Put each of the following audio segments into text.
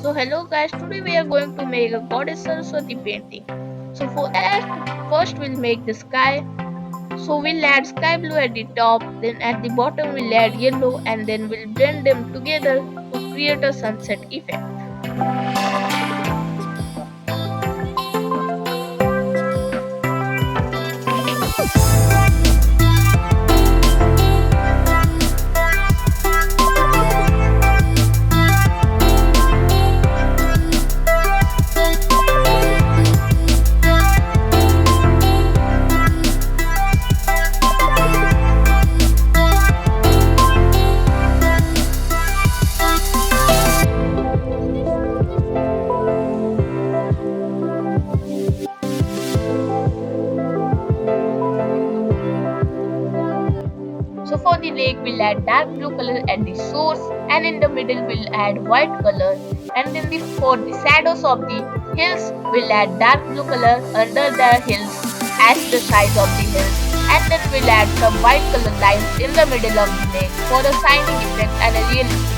So hello guys, today we are going to make a goddess Saraswati painting. So for that, first we'll make the sky. So we'll add sky blue at the top, then at the bottom we'll add yellow, and then we'll blend them together to create a sunset effect. So for the lake we'll add dark blue color at the source, and in the middle we'll add white color, and then for the shadows of the hills we'll add dark blue color under the hills as the size of the hills, and then we'll add some white color lines in the middle of the lake for a shining effect and a realistic.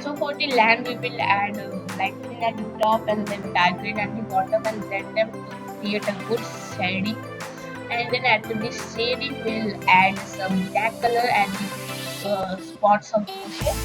So for the land we will add light green at the top and then dark green at the bottom and blend them to create a good shading. And then at the shading we'll add some black color and the spots of ocean.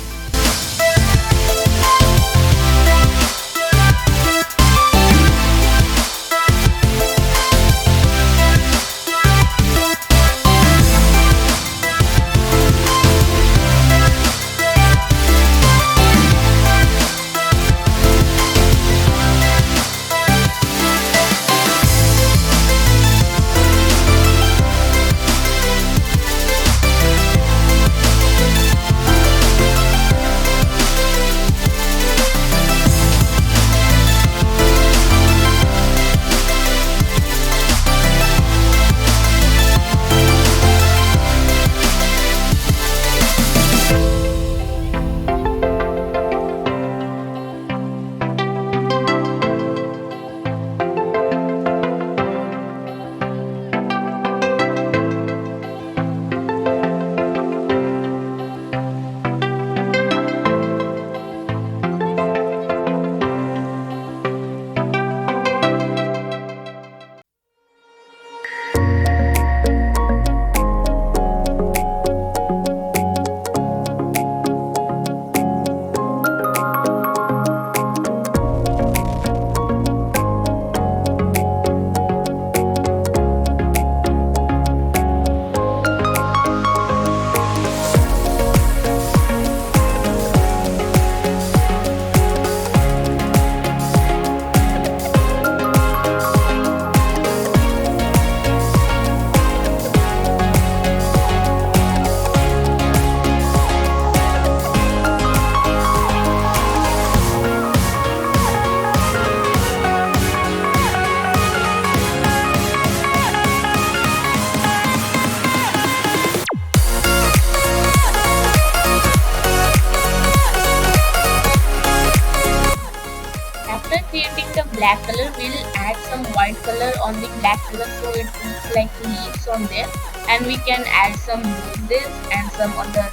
After creating the black color, we'll add some white color on the black color so it looks like leaves on there. And we can add some roses and some other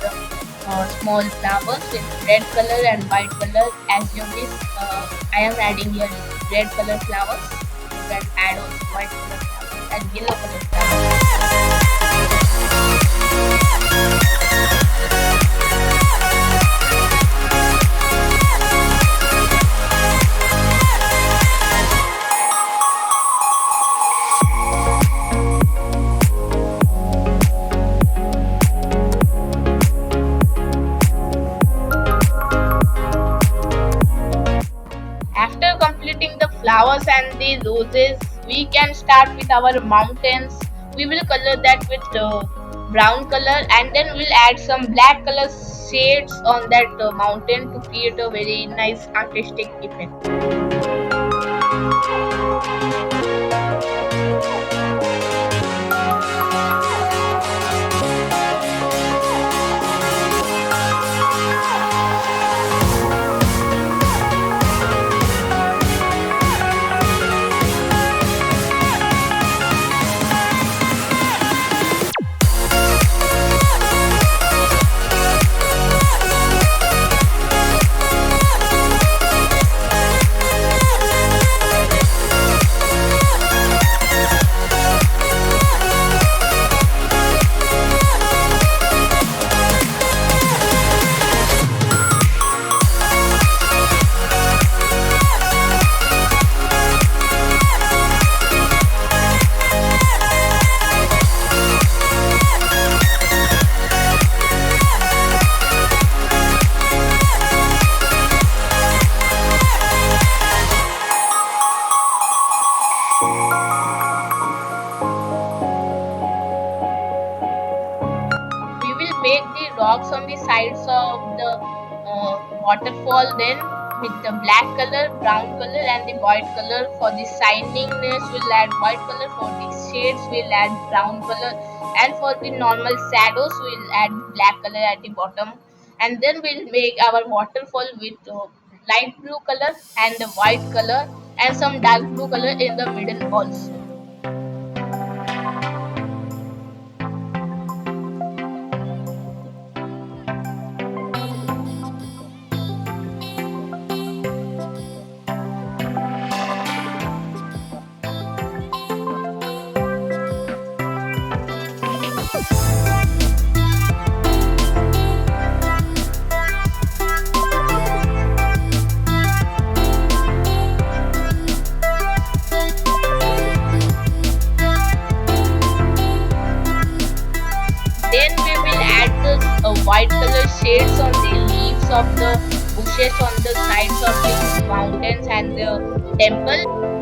small flowers with red color and white color. As you wish, I am adding here red color flowers. You can add also white color flowers and yellow color flowers. the roses. We can start with our mountains. We will color that with brown color, and then we'll add some black color shades on that mountain to create a very nice artistic effect. We will make the rocks on the sides of the waterfall then with the black color, brown color and the white color. For the shiningness we'll add white color, for the shades we'll add brown color, and for the normal shadows we'll add black color at the bottom. And then we'll make our waterfall with light blue color and the white color and some dark blue color in the middle also. Then we will add the white color shades on the leaves of the bushes on the sides of the mountains and the temple.